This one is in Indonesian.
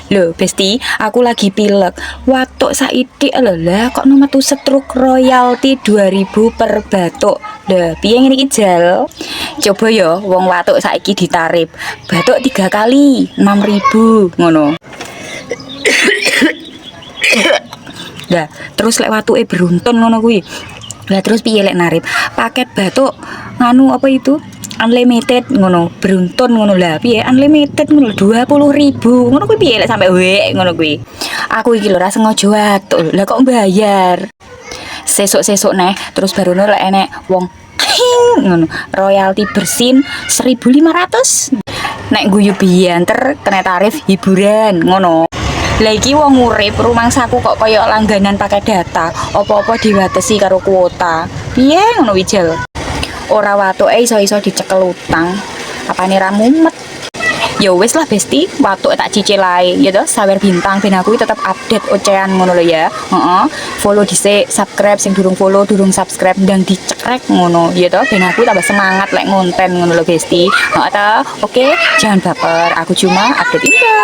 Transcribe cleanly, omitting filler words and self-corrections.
Loh, Besti, aku lagi pilek. Watuk saiki lho lah kok metu setruk royalti 2000 per batuk. Lah, piye ngene iki Jal? Coba ya wong watuk saiki ditarif. Batuk 3 kali 6.000 ngono. Lah, terus lek watuke beruntun ngono kuwi. Lah terus piye lek narip? Paket batuk nganu apa itu? Unlimited ngono, beruntun ngono lah. Piye unlimited ngono 20.000. Ngono kuwi piye lek sampe wek ngono kuwi. Aku iki lho ra sengaja watuk. Lah kok bayar? Sesuk-sesuk neh terus baru lek enek wong ngono, royalti bersin 1.500. Nek guyu bianter kena tarif hiburan ngono. Lah iki wong urip rumangsaku kok kaya langganan pakai data, apa-apa diwatesi karo kuota. Piye ngono wijel? Ora watuke iso-iso dicekel utang. Apane ra mumet? Ya wis lah Besti, watuk tak cicil ae ya toh, sawer bintang ben aku tetep update ocehan ngono lho ya. Heeh. Follow dhisik, subscribe sing durung follow, durung subscribe ndang dicekrek ngono ya toh, ben aku tambah semangat lek ngonten ngono lho Besti. Heeh ta? Oke, jangan baper. Aku cuma update info.